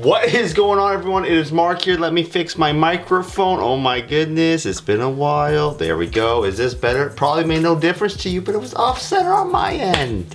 What is going on, everyone? It is Mark here. Let me fix my microphone. Oh my goodness, it's been a while. There we go. Is this better? It probably made no difference to you, but it was off center on my end.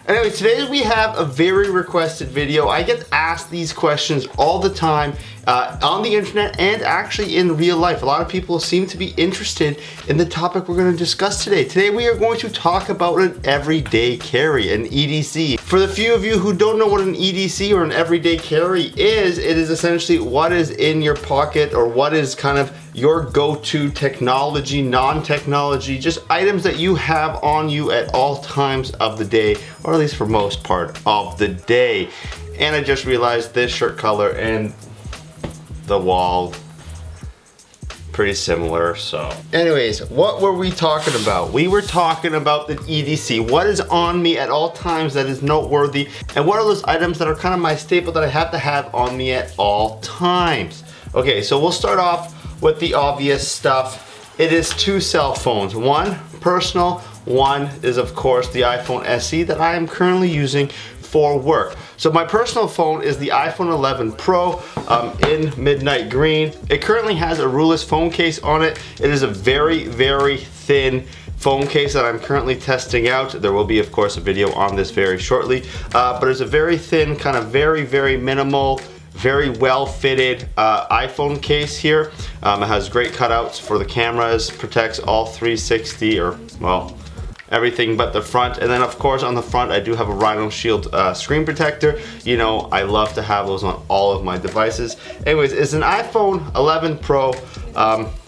Anyway, today we have a very requested video. I get asked these questions all the time on the internet and actually in real life. A lot of people seem to be interested in the topic we're going to discuss today. Today we are going to talk about an everyday carry, an EDC. For the few of you who don't know what an EDC or an everyday carry is, it is essentially what is in your pocket or what is kind of your go-to technology, non-technology, just items that you have on you at all times of the day, or at least for most part of the day. And I just realized this shirt color and the wall pretty similar. So anyways, what were we talking about? We were talking about the EDC, what is on me at all times that is noteworthy, and what are those items that are kind of my staple that I have to have on me at all times. Okay, so we'll start off with the obvious stuff. It is two cell phones, one personal, one is of course the iPhone SE that I am currently using for work. So my personal phone is the iPhone 11 Pro in midnight green. It currently has a ruleless phone case on it. It is a very, very thin phone case that I'm currently testing out. There will be of course a video on this very shortly, but it's a very thin, kind of very, very minimal, very well fitted iPhone case here. It has great cutouts for the cameras, protects all 360 or well, everything but the front. And then of course on the front I do have a Rhino Shield screen protector. You know, I love to have those on all of my devices. Anyways, it's an iPhone 11 Pro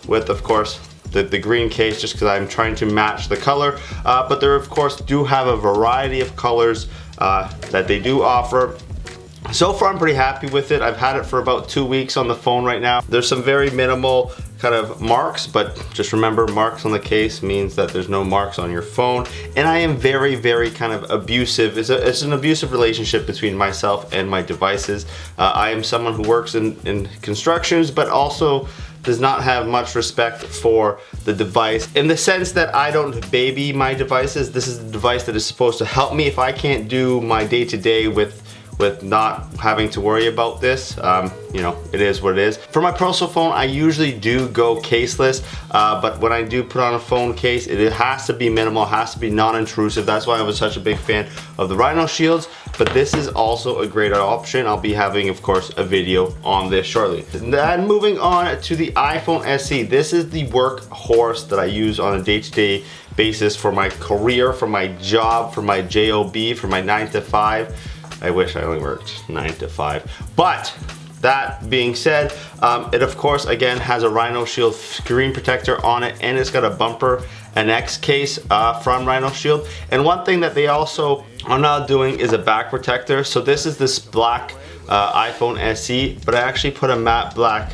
with of course the green case, just because I'm trying to match the color. But there of course do have a variety of colors that they do offer. So far I'm pretty happy with it. I've had it for about 2 weeks on the phone right now. There's some very minimal kind of marks, but just remember, marks on the case means that there's no marks on your phone. And I am very, very kind of abusive. It's an abusive relationship between myself and my devices. I am someone who works in constructions, but also does not have much respect for the device, in the sense that I don't baby my devices. This is the device that is supposed to help me if I can't do my day-to-day with not having to worry about this. You know, it is what it is. For my personal phone, I usually do go caseless, but when I do put on a phone case, it has to be minimal, has to be non-intrusive. That's why I was such a big fan of the Rhino Shields, but this is also a great option. I'll be having, of course, a video on this shortly. Then moving on to the iPhone SE. This is the workhorse that I use on a day-to-day basis for my career, for my job, for my job, for my 9 to 5. I wish I only worked 9 to 5. But that being said, it of course again has a Rhino Shield screen protector on it, and it's got a bumper NX case from Rhino Shield. And one thing that they also are now doing is a back protector. So this is this black iPhone SE, but I actually put a matte black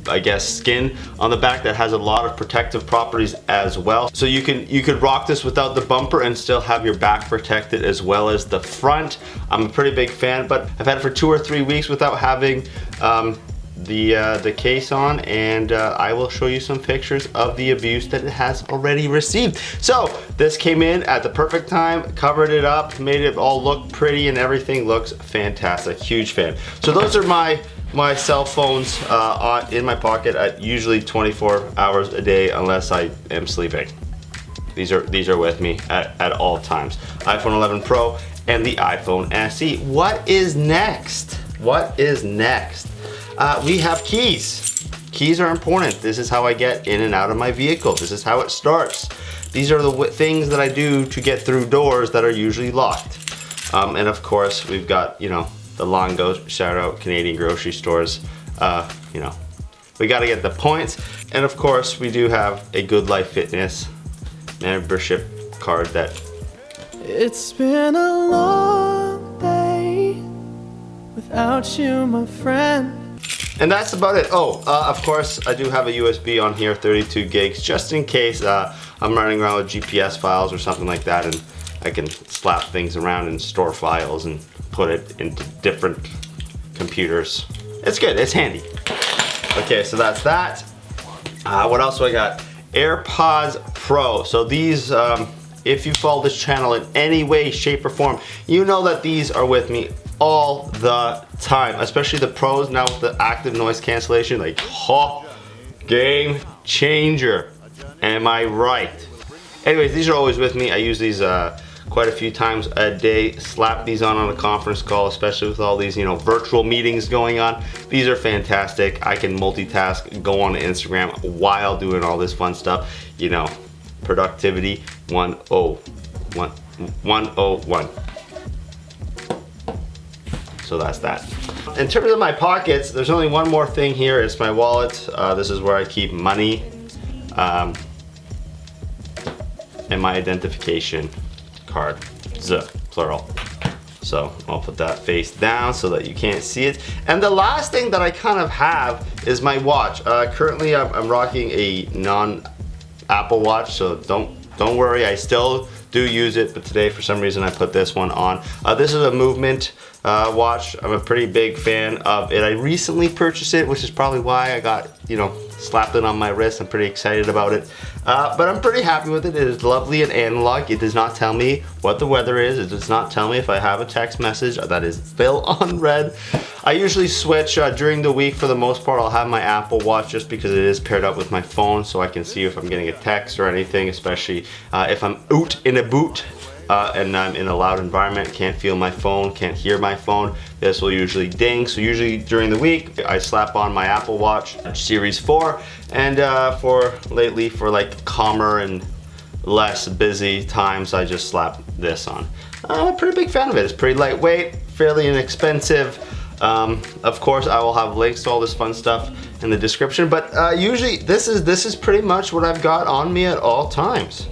I guess skin on the back that has a lot of protective properties as well. So you could rock this without the bumper and still have your back protected as well as the front. I'm a pretty big fan, but I've had it for 2 or 3 weeks without having the case on, and I will show you some pictures of the abuse that it has already received. So this came in at the perfect time, covered it up, made it all look pretty, and everything looks fantastic. Huge fan. So those are my cell phones in my pocket at usually 24 hours a day unless I am sleeping. These are with me at all times. iPhone 11 Pro and the iPhone SE. What is next? What is next? We have keys. Keys are important. This is how I get in and out of my vehicle. This is how it starts. These are the things that I do to get through doors that are usually locked. And of course, we've got, you know, the Longo, shout out Canadian grocery stores. You know, we got to get the points. And of course, we do have a Good Life Fitness membership card that... It's been a long day without you, my friend. And that's about it. Oh, of course, I do have a USB on here, 32 gigs, just in case I'm running around with GPS files or something like that, and I can slap things around and store files and put it into different computers. It's good, it's handy. Okay, so that's that. What else do I got? AirPods Pro. So these if you follow this channel in any way, shape, or form, you know that these are with me all the time, especially the pros now with the active noise cancellation. Like, game changer. Am I right? Anyways, these are always with me. I use these quite a few times a day. Slap these on a conference call, especially with all these, you know, virtual meetings going on. These are fantastic. I can multitask, go on Instagram while doing all this fun stuff. You know, productivity 101. So that's that. In terms of my pockets, there's only one more thing here. It's my wallet. This is where I keep money and my identification card, plural. So I'll put that face down so that you can't see it. And the last thing that I kind of have is my watch. Currently I'm rocking a non-Apple watch, so don't worry, I still do use it, but today for some reason I put this one on. This is a movement watch. I'm a pretty big fan of it. I recently purchased it, which is probably why I got, you know, slapped it on my wrist. I'm pretty excited about it. But I'm pretty happy with it. It is lovely and analog. It does not tell me what the weather is. It does not tell me if I have a text message that is still on red. I usually switch during the week. For the most part, I'll have my Apple Watch just because it is paired up with my phone, so I can see if I'm getting a text or anything, especially if I'm out in a boot and I'm in a loud environment, can't feel my phone, can't hear my phone. This will usually ding. So usually during the week, I slap on my Apple Watch Series 4, and for lately, for like calmer and less busy times, I just slap this on. I'm a pretty big fan of it. It's pretty lightweight, fairly inexpensive. Of course, I will have links to all this fun stuff in the description, but usually this is pretty much what I've got on me at all times.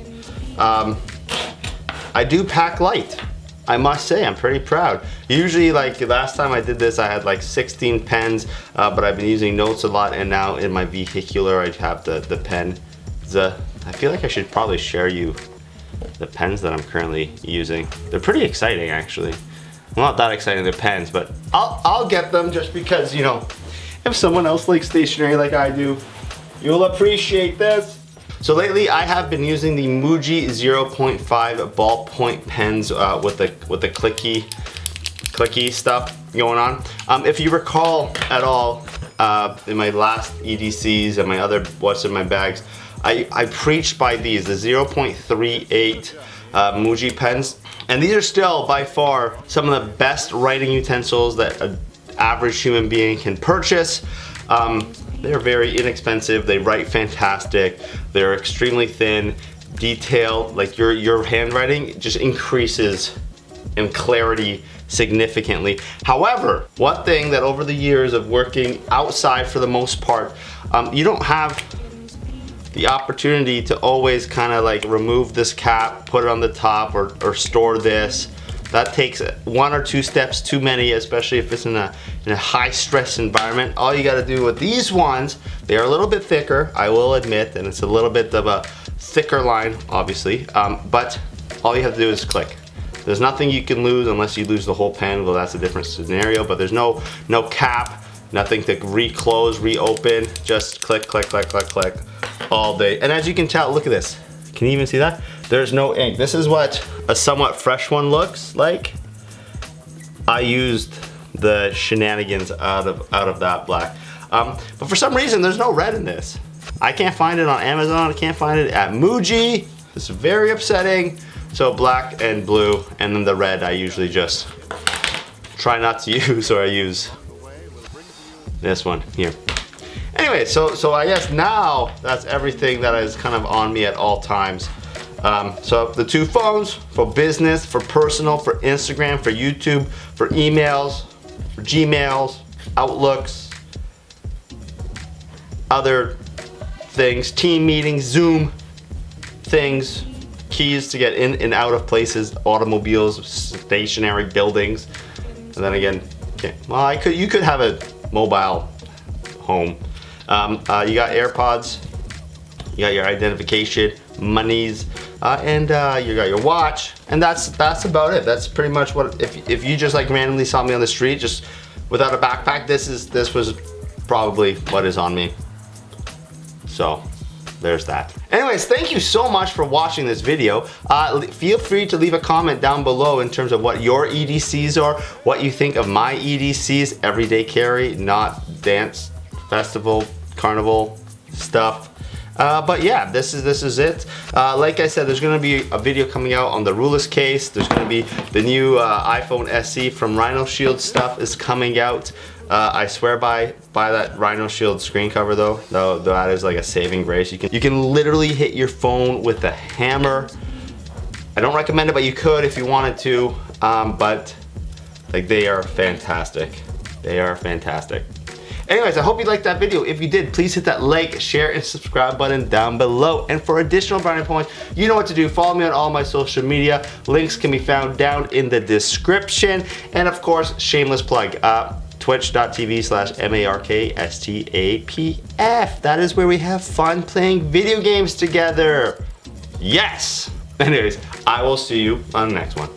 I do pack light. I must say, I'm pretty proud. Usually, like last time I did this, I had like 16 pens, but I've been using notes a lot, and now in my vehicular, I have the pen. I feel like I should probably share you the pens that I'm currently using. They're pretty exciting, actually. Well, not that exciting, the pens, but I'll get them just because, you know, if someone else likes stationery like I do, you'll appreciate this. So lately, I have been using the Muji 0.5 ballpoint pens with the clicky stuff going on. If you recall at all, in my last EDCs and my other what's in my bags, I preached by these, the 0.38 Muji pens. And these are still by far some of the best writing utensils that an average human being can purchase. They're very inexpensive, they write fantastic, they're extremely thin, detailed, like your handwriting just increases in clarity significantly. However, one thing that over the years of working outside for the most part, you don't have the opportunity to always kind of like remove this cap, put it on the top, or store this. That takes one or two steps too many, especially if it's in a high stress environment. All you gotta do with these ones, they are a little bit thicker, I will admit, and it's a little bit of a thicker line, obviously, but all you have to do is click. There's nothing you can lose unless you lose the whole pen. Well, that's a different scenario, but there's no cap, nothing to reclose, reopen, just click, click, click, click, click all day. And as you can tell, look at this. Can you even see that? There's no ink. This is what a somewhat fresh one looks like. I used the shenanigans out of that black. But for some reason, there's no red in this. I can't find it on Amazon. I can't find it at Muji. It's very upsetting. So black and blue, and then the red I usually just try not to use, or I use this one here. Anyway, so I guess now that's everything that is kind of on me at all times. So the two phones for business, for personal, for Instagram, for YouTube, for emails, for Gmails, Outlooks, other things, team meetings, Zoom things, keys to get in and out of places, automobiles, stationary buildings. And then again, okay, well, you could have a mobile home. You got AirPods, you got your identification, monies, and you got your watch, and that's about it. That's pretty much what, if you just like randomly saw me on the street just without a backpack, this was probably what is on me. So there's that. Anyways, thank you so much for watching this video. Feel free to leave a comment down below in terms of what your EDCs are, what you think of my EDCs, everyday carry, not dance, festival, carnival stuff. But yeah, this is it. Like I said, there's gonna be a video coming out on the ruleless case. There's gonna be the new iPhone SE from Rhino Shield stuff is coming out. I swear by that Rhino Shield screen cover though that is like a saving grace. You can literally hit your phone with a hammer. I don't recommend it, but you could if you wanted to. But like, they are fantastic. They are fantastic. Anyways, I hope you liked that video. If you did, please hit that like, share, and subscribe button down below. And for additional brownie points, you know what to do. Follow me on all my social media. Links can be found down in the description. And of course, shameless plug, twitch.tv/MARKSTAPF. That is where we have fun playing video games together. Yes! Anyways, I will see you on the next one.